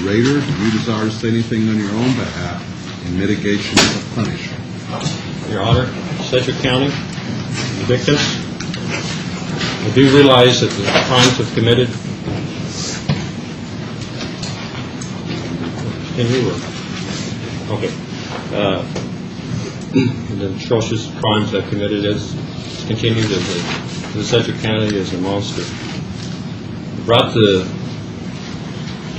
Rader, do you desire to say anything on your own behalf in mitigation of punishment? Your Honor, Sedgwick County, the victims, I do realize that the crimes have committed. The atrocious crimes I've committed has continued as the Sedgwick County is a monster. It brought the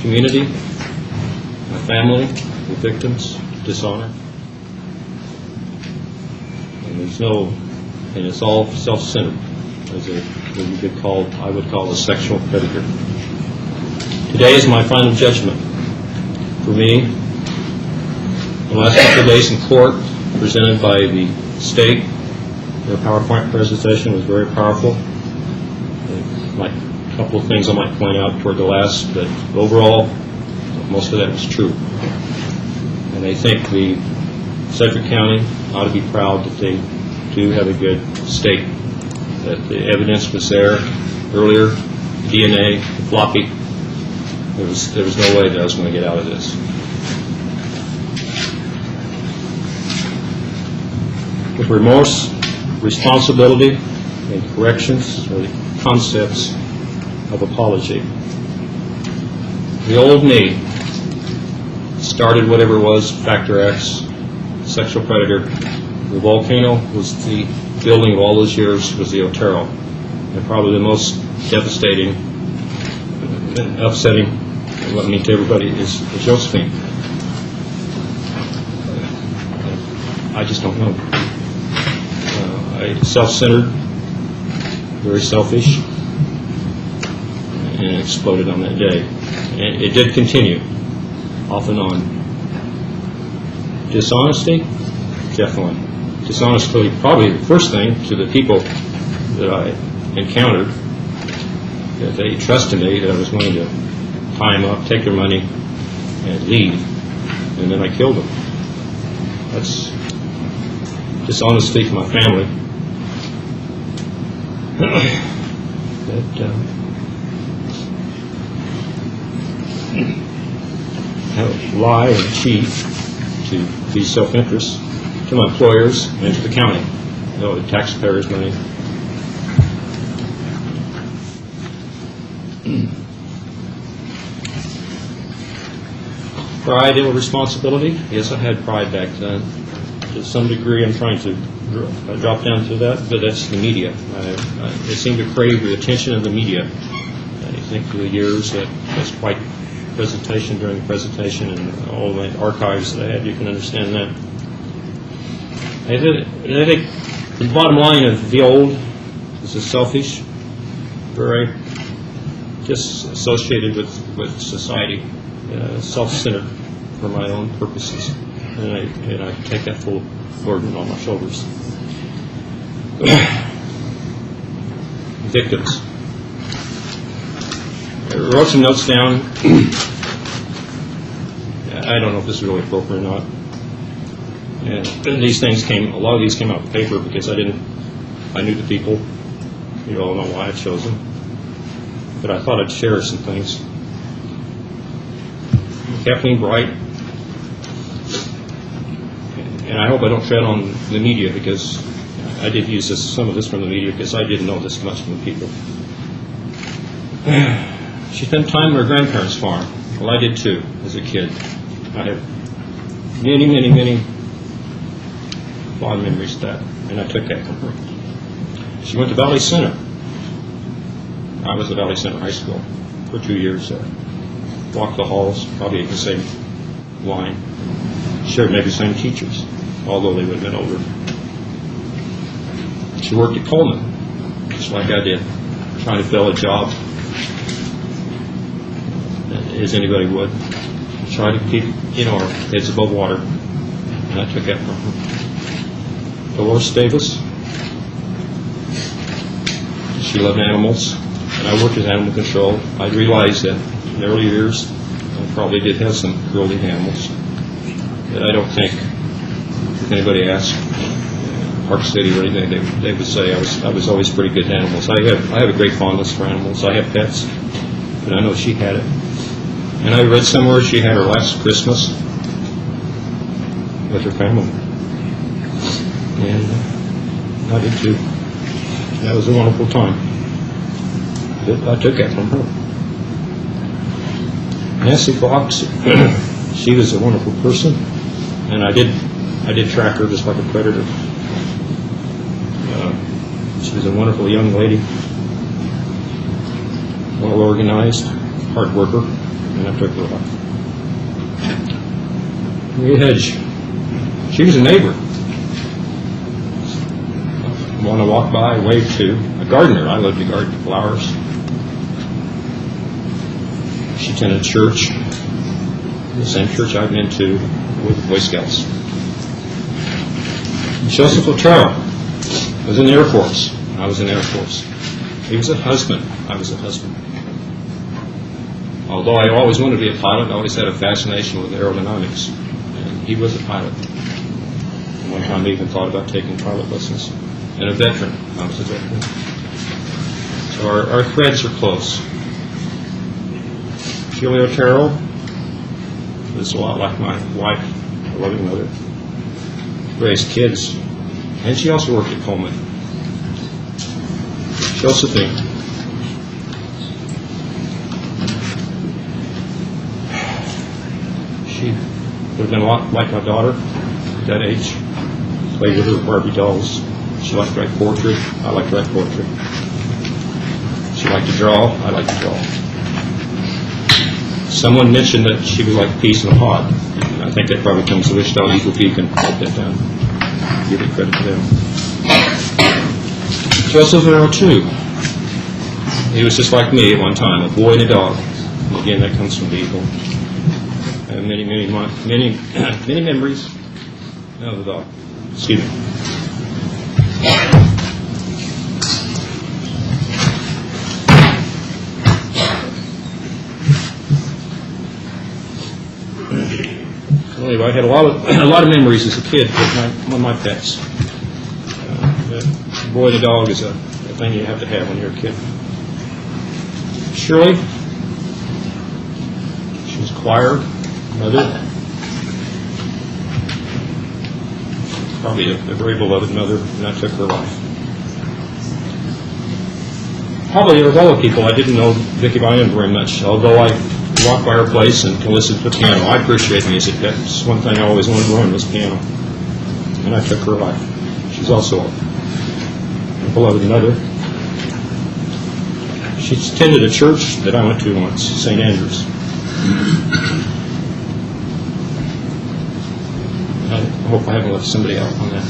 community, my family, the victims, dishonor. And it's all self-centered, as what you could call, I would call a sexual predator. Today is my final judgment. For me, the last couple of days in court, presented by the state, their PowerPoint presentation was very powerful. Like a couple of things I might point out toward the last, but overall, most of that was true. And I think the Sedgwick County ought to be proud that they do have a good state, that the evidence was there earlier, DNA, floppy. There was no way that I was going to get out of this. With remorse, responsibility, and corrections are the concepts of apology. The old me started whatever it was, Factor X, sexual predator. The volcano was the building of all those years was the Otero. And probably the most devastating and upsetting, let me tell everybody, is Josephine. I just don't know. Self-centered, very selfish, and it exploded on that day. And it did continue, off and on. Dishonesty? Definitely. Dishonesty, probably the first thing to the people that I encountered, that they trusted me that I was going to tie them up, take their money, and leave. And then I killed them. That's dishonesty to my family. That lie and cheat to be self-interest to my employers and to the county, the taxpayers' money. Pride and responsibility. Yes, I had pride back then. To some degree, I'm trying to drop down to that, but that's the media. They seem to crave the attention of the media. I think through the years that's quite presentation during the presentation and all the archives that I had, you can understand that. I think the bottom line of the old is a selfish, very just associated with society, self-centered for my own purposes, and I take that full burden on my shoulders. Victims. I wrote some notes down. I don't know if this is really appropriate or not. And these things a lot of these came out of paper because I knew the people. You all know why I chose them. But I thought I'd share some things. Kathleen Bright. And I hope I don't tread on the media because I did use some of this from the media because I didn't know this much from the people. She spent time on her grandparents' farm. Well, I did too, as a kid. I have many fond memories of that, and I took that from her. She went to Valley Center. I was at Valley Center High School for 2 years there. Walked the halls, probably at the same line. Shared maybe the same teachers, although they would have been older. She worked at Coleman, just like I did, trying to fill a job, as anybody would. Try to keep, our heads above water, and I took that from her. Dolores Davis, she loved animals, and I worked as animal control. I realized that in the early years, I probably did have some cruelty to animals. But I don't think, if anybody asked Park City or anything, they would say I was always pretty good to animals. I have a great fondness for animals. I have pets, but I know she had it. And I read somewhere she had her last Christmas with her family. And I did too. That was a wonderful time. I took that from her. Nancy Fox, she was a wonderful person, and I did track her just like a predator. She was a wonderful young lady, well organized, hard worker, and I took her life. We had, she was a neighbor. Want to walk by, wave to a gardener. I loved to garden flowers. She attended church, the same church I'd been to with the Boy Scouts. Joseph Otero was in the Air Force. I was in the Air Force. He was a husband. I was a husband. Although I always wanted to be a pilot, I always had a fascination with aerodynamics. And he was a pilot. And one time I even thought about taking pilot lessons. And a veteran. I was a veteran. So our threads are close. Julia Otero was a lot like my wife, a loving mother. Raised kids. And she also worked at Coleman. Josephine. She would have been a lot like my daughter at that age. Played with her Barbie dolls. She liked to write poetry. I liked to write poetry. She liked to draw. I liked to draw. Someone mentioned that she was like peas in a pod. And I think that probably comes to Wichita Eagle Peak and put that down. Give it credit to them. Joseph Otero, too. He was just like me at one time, a boy and a dog. And again, that comes from the Eagle. I have many memories of the dog. Excuse me. Anyway, I had a lot of memories as a kid with one of my pets. Boy and a dog is a thing you have to have when you're a kid. Shirley, she was choir, mother, probably a very beloved mother, and I took her life. Probably of all the people, I didn't know Vicki Vian very much, although I walk by her place and can listen to the piano. I appreciate music. That's one thing I always wanted to learn was piano. And I took her life. She's also a beloved mother. She attended a church that I went to once, St. Andrews. I hope I haven't left somebody out on that.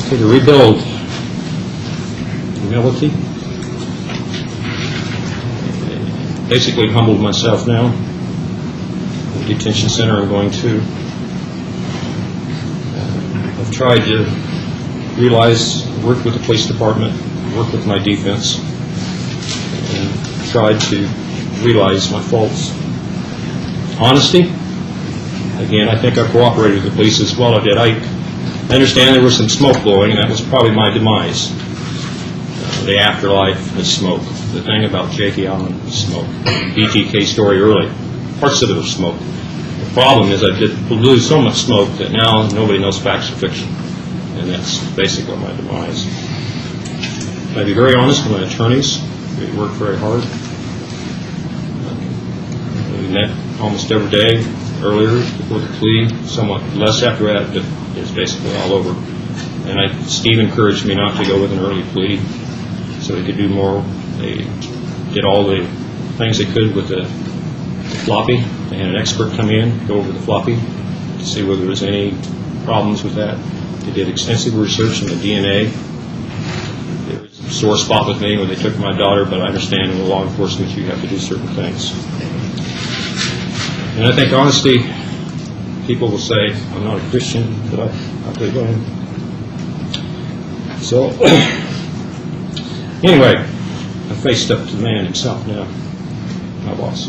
Okay, to rebuild humility. Basically humbled myself now. The detention center I'm going to. I've tried to realize, work with the police department, work with my defense, and tried to realize my faults. Honesty. Again, I think I cooperated with the police as well. I did. I understand there was some smoke blowing, and that was probably my demise. The afterlife was smoke. The thing about Jakey Allen was smoke. BTK story early. Parts of it was smoke. The problem is I blew so much smoke that now nobody knows facts or fiction. And that's basically my demise. I'd be very honest with my attorneys. We worked very hard. We met almost every day earlier before the plea, somewhat less after that, but it's basically all over. And Steve encouraged me not to go with an early plea so we could do more. They did all the things they could with the floppy. They had an expert come in, go over the floppy to see whether there was any problems with that. They did extensive research on the DNA. There was a sore spot with me when they took my daughter, but I understand in law enforcement you have to do certain things. And I think honesty, people will say, I'm not a Christian, but I believe I am. So, anyway, I faced up to the man himself now, my boss.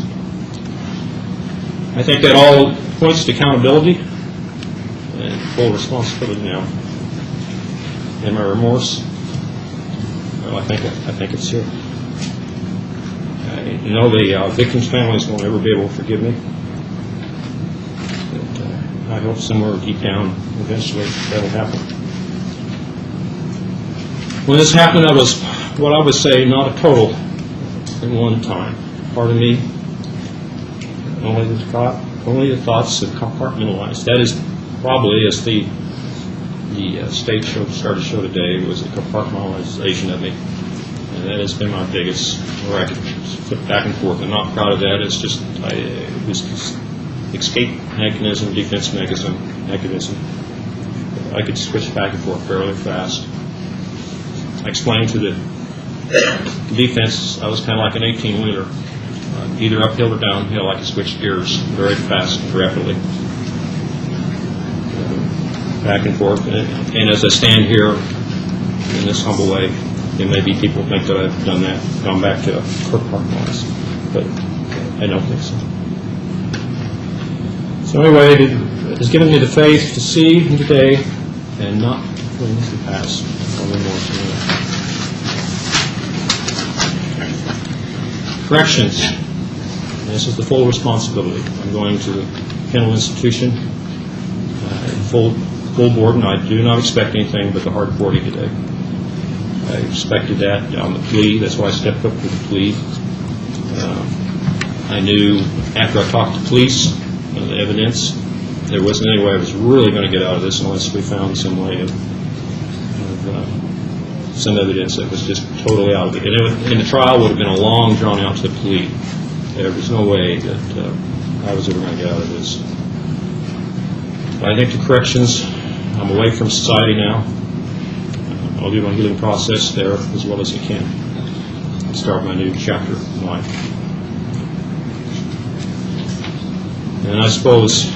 I think that all points to accountability and full responsibility now. And my remorse, well, I think it's here. know the victims' families won't ever be able to forgive me. But, I hope somewhere deep down, eventually, that'll happen. When this happened, I was, what I would say, not a total at one time. Part of me, only the thoughts that compartmentalized. That is probably, as the stage show started to show today, was a compartmentalization of me. And that has been my biggest, where I could flip back and forth. I'm not proud of that. It's just, it was escape mechanism, defense mechanism. I could switch back and forth fairly fast. I explained to the defense I was kind of like an 18-wheeler. Either uphill or downhill, I could switch gears very fast and rapidly. Back and forth. And as I stand here in this humble way, and maybe people think that I've done that, gone back to compartmentalize, but I don't think so. So anyway, it has given me the faith to see today and not things to pass. Only more to corrections. This is the full responsibility. I'm going to the penal institution, full board, and I do not expect anything but the hard 40 today. I expected that on the plea. That's why I stepped up for the plea. I knew after I talked to police, the evidence, there wasn't any way I was really going to get out of this unless we found some way of some evidence that was just totally out of it. And the trial would have been a long, drawn out to the plea. There was no way that I was ever going to get out of this. But I think the corrections, I'm away from society now. I'll do my healing process there as well as I can and start my new chapter in life. And I suppose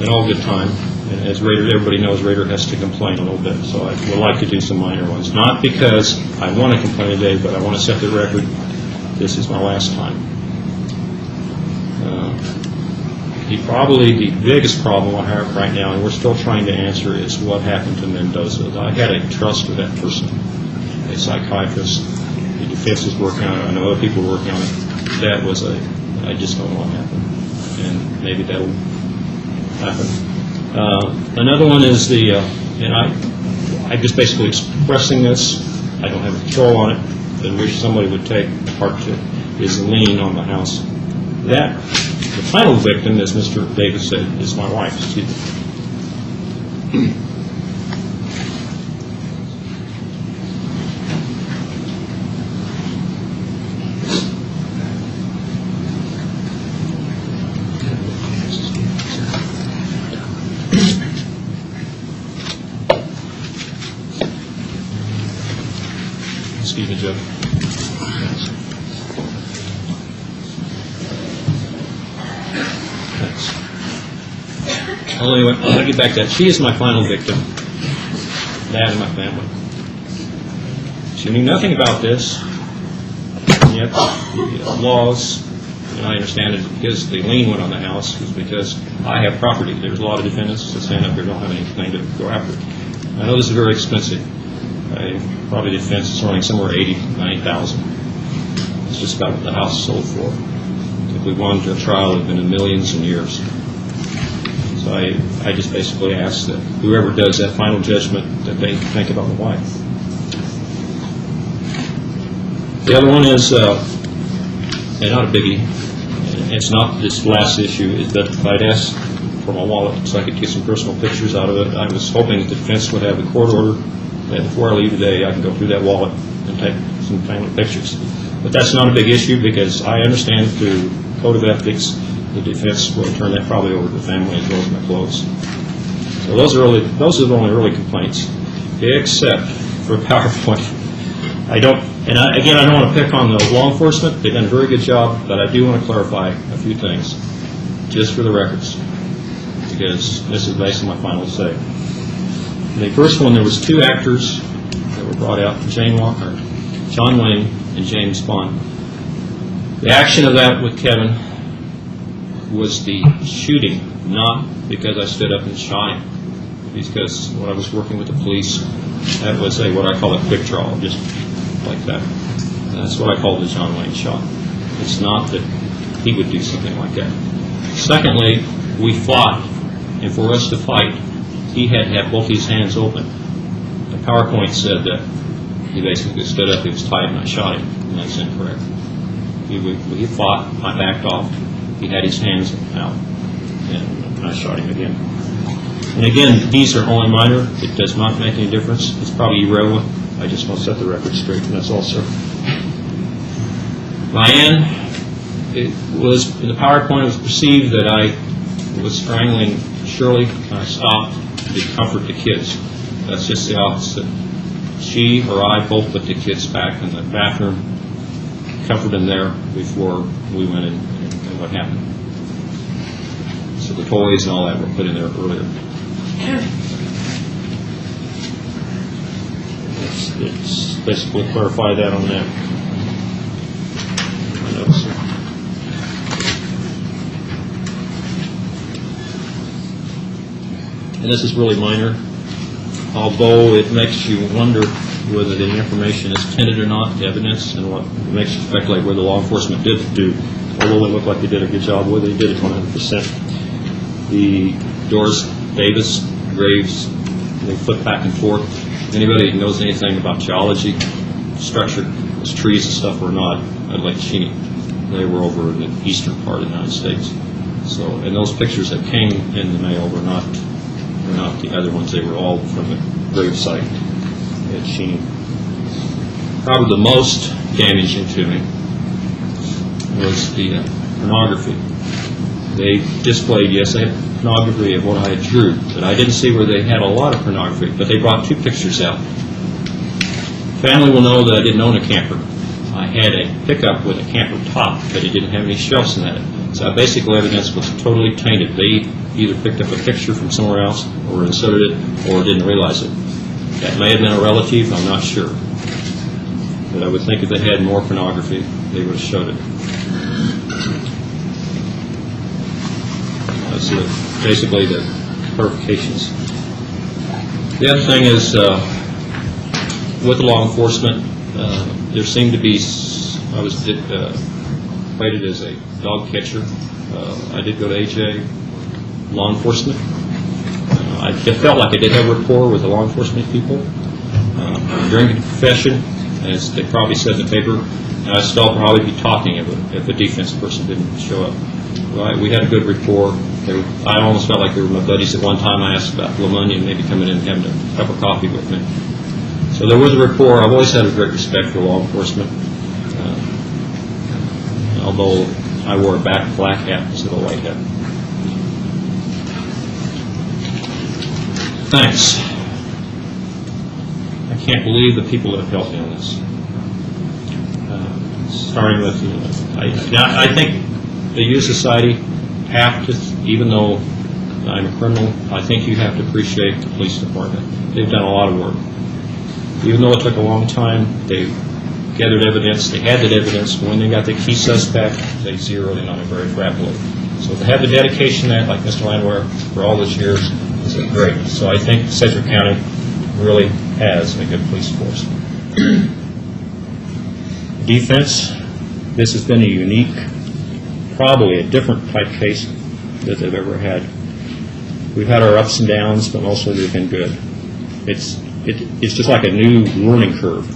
in all good time, and as Rader, everybody knows, Rader has to complain a little bit, so I would like to do some minor ones. Not because I want to complain today, but I want to set the record. This is my last time. Probably the biggest problem I have right now, and we're still trying to answer, is what happened to Mendoza. I had a trust with that person, a psychiatrist. The defense was working on it. I know other people were working on it. That was I just don't know what happened. And maybe that'll happen. Another one is and I'm just basically expressing this. I don't have control on it, and wish somebody would take part to is the lien on the house. The final victim, as Mr. Davis said, is my wife. Excuse me, Judge. Well, anyway, I'll get back to that. She is my final victim, that and my family. She knew nothing about this, and yet the laws, and I understand it because the lien went on the house, is because I have property. There's a lot of defendants that stand up here don't have anything to go after. I know this is very expensive. Probably the defense is running somewhere $80,000, $90,000. It's just about what the house is sold for. If we won to a trial, it would have been in millions and years. So I just basically ask that whoever does that final judgment, that they think about the wife. The other one is, and not a biggie, it's not this last issue, is that I'd asked for my wallet so I could get some personal pictures out of it. I was hoping that the defense would have the court order that before I leave today, I can go through that wallet and take some family pictures. But that's not a big issue because I understand through Code of Ethics, the defense will turn that probably over to the family as well as my clothes. So those are the only early complaints, except for PowerPoint. I don't want to pick on the law enforcement. They've done a very good job, but I do want to clarify a few things, just for the records, because this is based on my final say. The first one, there was two actors that were brought out, John Wayne and James Bond. The action of that with Kevin was the shooting, not because I stood up and shot him. Because when I was working with the police, that was what I call a quick draw, just like that. And that's what I call the John Wayne shot. It's not that he would do something like that. Secondly, we fought, and for us to fight, he had to have both his hands open. The PowerPoint said that he basically stood up, he was tied, and I shot him, and that's incorrect. He fought, I backed off, he had his hands out, and I shot him again. And again, these are only minor. It does not make any difference. It's probably irrelevant. I just want to set the record straight, and that's all, sir. Ryan, it was, in the PowerPoint, it was perceived that I was strangling Shirley, and I stopped to comfort the kids. That's just the opposite. She or I both put the kids back in the bathroom, comforted them there before we went in, and what happened. So the toys and all that were put in there earlier. It's basically clarify that on that. My notes. And this is really minor, although it makes you wonder whether the information is tainted or not, the evidence, and what makes you speculate whether law enforcement did do, although they look like they did a good job, whether they did it 100%. The Doris Davis graves, they flip back and forth. Anybody who knows anything about geology, structure, those trees and stuff were not at Lake Cheney. They were over in the eastern part of the United States. So, and those pictures that came in the mail were not the other ones. They were all from the grave site at Cheney. Probably the most damaging to me was the pornography. They displayed, yes, they had pornography of what I had drew, but I didn't see where they had a lot of pornography, but they brought two pictures out. Family will know that I didn't own a camper. I had a pickup with a camper top, but it didn't have any shelves in it. So basic evidence was totally tainted. They either picked up a picture from somewhere else or inserted it or didn't realize it. That may have been a relative, I'm not sure. But I would think if they had more pornography, they would have showed it. That's basically the clarifications. The other thing is, with the law enforcement, there seemed to be, I was rated as a dog catcher. I did go to AJ law enforcement. I felt like I did have rapport with the law enforcement people. During the profession, as they probably said in the paper, I'd still probably be talking if a defense person didn't show up. Right? We had a good rapport. I almost felt like they were my buddies. At one time I asked about Lamonian and maybe coming in and having a cup of coffee with me. So there was a rapport. I've always had a great respect for law enforcement. Although I wore a black hat instead of a white hat. Thanks. I can't believe the people that have helped me on this. Starting with, I think the youth society have to, even though I'm a criminal, I think you have to appreciate the police department. They've done a lot of work. Even though it took a long time, they gathered evidence, they had that evidence. When they got the key suspect, they zeroed in on it very rapidly. So to have the dedication there, like Mr. Landwehr, for all those years, is great. So I think Sedgwick County really has a good police force. Defense, this has been a unique, probably a different type case that they've ever had. We've had our ups and downs, but mostly they've been good. It's just like a new learning curve.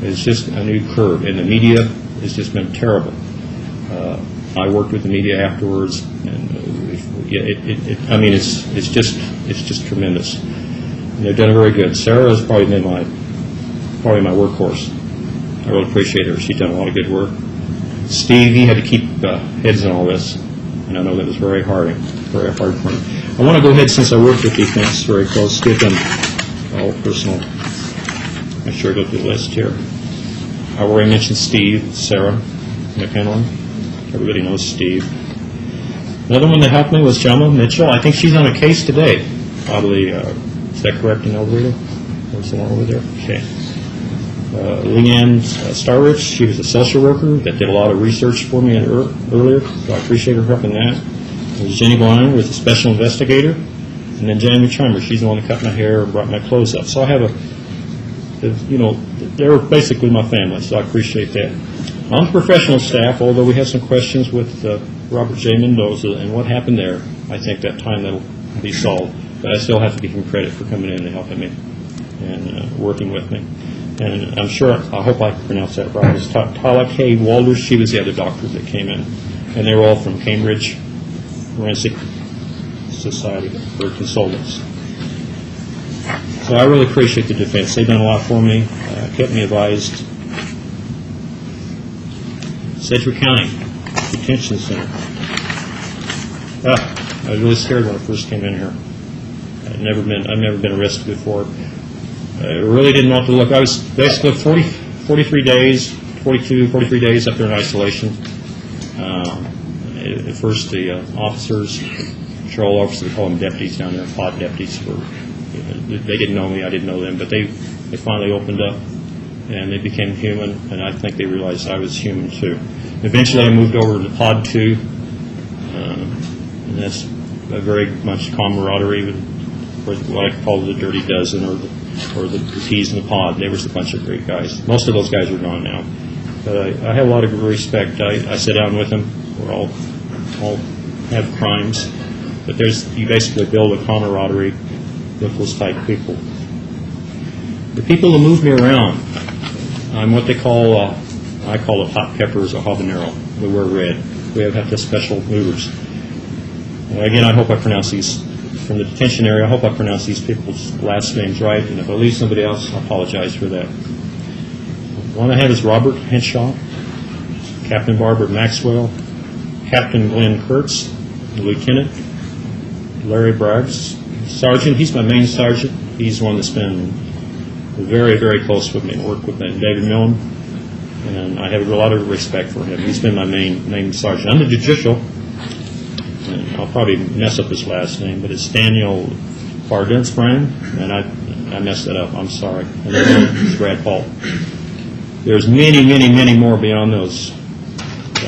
It's just a new curve, and the media has just been terrible. I worked with the media afterwards, and it's just tremendous. And they've done very good. Sarah has probably been my workhorse. I really appreciate her. She's done a lot of good work. Steve, he had to keep heads in all this, and I know that was very hard for him. I want to go ahead, since I worked with defense very close, give them all personal. I'm sure go through the list here. I already mentioned Steve, Sarah McHenley. Everybody knows Steve. Another one that helped me was Gemma Mitchell. I think she's on a case today. Probably, is that correct in El Dorado? Or someone over there? Okay. Leanne Starrich, she was a social worker that did a lot of research for me earlier, so I appreciate her helping that. There's Jenny Blind, was a special investigator. And then Jamie Chimers, she's the one that cut my hair and brought my clothes up. So I have they're basically my family, so I appreciate that. On the professional staff, although we had some questions with Robert J. Mendoza and what happened there, I think that time that'll be solved. But I still have to give him credit for coming in and helping me and working with me. And I'm sure, I hope I pronounced that right. It's Tala K. Walters. She was the other doctor that came in. And they were all from Cambridge Forensic Society for Consultants. So I really appreciate the defense. They've done a lot for me, kept me advised. Sedgwick County Detention Center. I was really scared when I first came in here. I've never been arrested before. I really didn't know what to look. I was basically 43 days up there in isolation. At first, the officers, patrol officers, they call them deputies down there, pod deputies. They didn't know me, I didn't know them, but they finally opened up and they became human, and I think they realized I was human too. Eventually, I moved over to Pod 2, and that's a very much camaraderie with what I call the Dirty Dozen or the T's in the pod. They were a bunch of great guys. Most of those guys are gone now. But I have a lot of respect. I sit down with them. We're all have crimes. But you basically build a camaraderie with those type people. The people who move me around, I'm what they call, I call it hot peppers or habanero. We wear red. We have the special movers. Again, I hope I pronounce these, from the detention area, I hope I pronounce these people's last names right, and if I leave somebody else, I apologize for that. One I have is Robert Henshaw, Captain Barbara Maxwell, Captain Glenn Kurtz, Lieutenant Larry Braggs, Sergeant. He's my main sergeant. He's one that's been very, very close with me, worked with me, David Milne, and I have a lot of respect for him. He's been my main sergeant. I'm the judicial, and I'll probably mess up his last name, but it's Daniel Bardensbrand, and I messed that up. I'm sorry. And then it's Brad Paul. There's many more beyond those.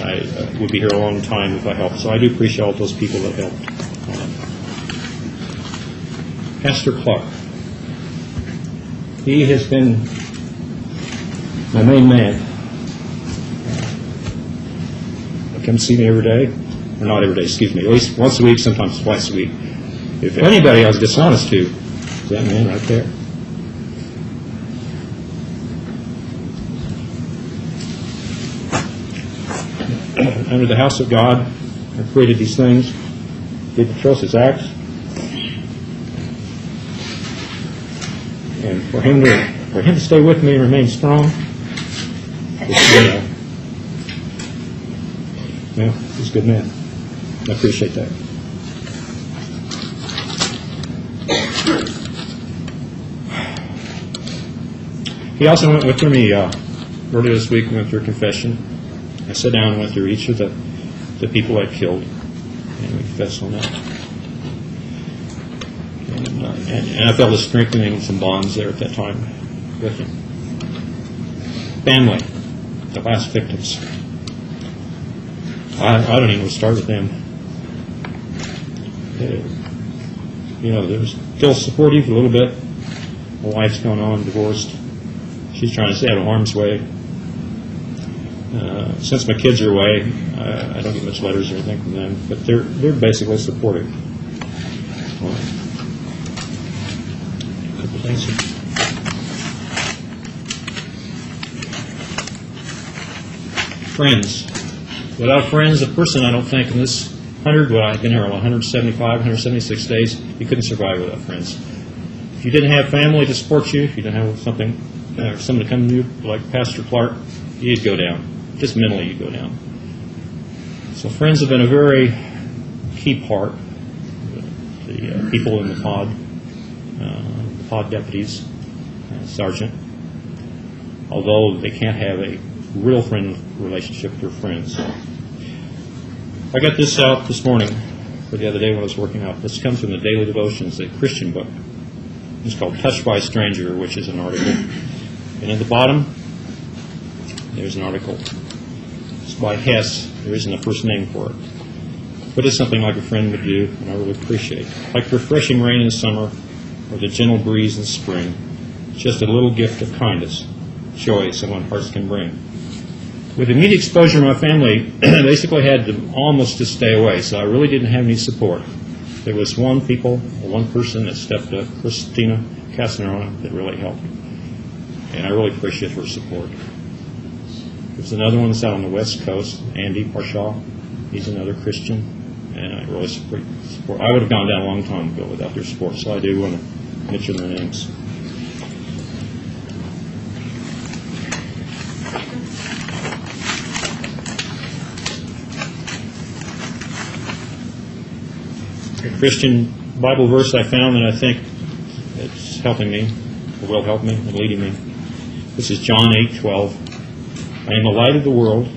I would be here a long time if I helped. So I do appreciate all those people that helped. Pastor Clark. He has been my main man. He comes see me every day. Or not every day, excuse me. At least once a week, sometimes twice a week. If anybody I was dishonest to, is that man right there. Under the house of God, I created these things, did atrocious acts, and for him to stay with me and remain strong, he's a good man. I appreciate that. He also went through me earlier this week. We went through a confession. I sat down and went through each of the people I killed, and we confessed on that. And I felt a strengthening some bonds there at that time with him. Family, the last victims. I don't even want to start with them. They're still supportive a little bit. My wife's gone on, divorced. She's trying to stay out of harm's way. Since my kids are away, I don't get much letters or anything from them, but they're basically supportive. A couple things here. Friends. Without friends, a person, I don't think, in this 100, I've been here 175, 176 days, you couldn't survive without friends. If you didn't have family to support you, if you didn't have something, someone to come to you, like Pastor Clark, you'd go down. Just mentally, you'd go down. So friends have been a very key part. The people in the pod deputies, sergeant, although they can't have a real friend relationship with their friends. I got this out this morning, or the other day when I was working out. This comes from the Daily Devotions, a Christian book. It's called Touched by a Stranger, which is an article. And at the bottom, there's an article. It's by Hess. There isn't a first name for it. But it's something like a friend would do, and I really appreciate. Like refreshing rain in summer, or the gentle breeze in spring. Just a little gift of kindness, joy someone's hearts can bring. With immediate exposure, my family basically had to almost just stay away, so I really didn't have any support. There was one person that stepped up, Christina Casanova, that really helped. And I really appreciate her support. There's another one that's out on the West Coast, Andy Parshaw. He's another Christian, and I really support. I would have gone down a long time ago without their support, so I do want to mention their names. A Christian Bible verse I found that I think it's helping me, or will help me, and leading me. This is John 8:12. I am the light of the world.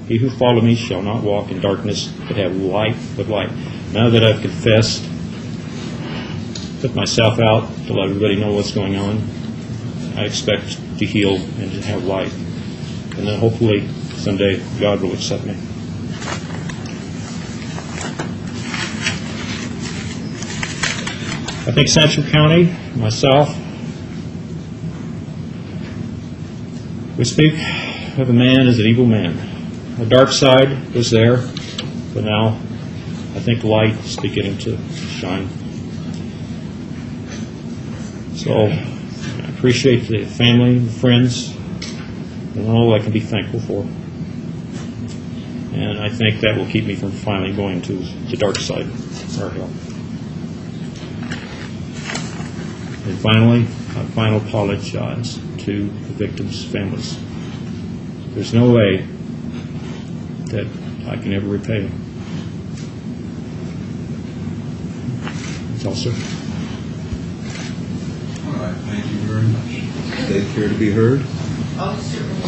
He who follows me shall not walk in darkness, but have light of light. Now that I've confessed, put myself out to let everybody know what's going on, I expect to heal and to have light. And then hopefully someday God will accept me. I think Central County, myself, we speak of a man as an evil man. The dark side was there, but now I think light is beginning to shine. So I appreciate the family, the friends, and all I can be thankful for. And I think that will keep me from finally going to the dark side or hell. And finally, I finally apologize to the victims' families. There's no way that I can ever repay them. That's all, sir. All right, thank you very much. State care to be heard.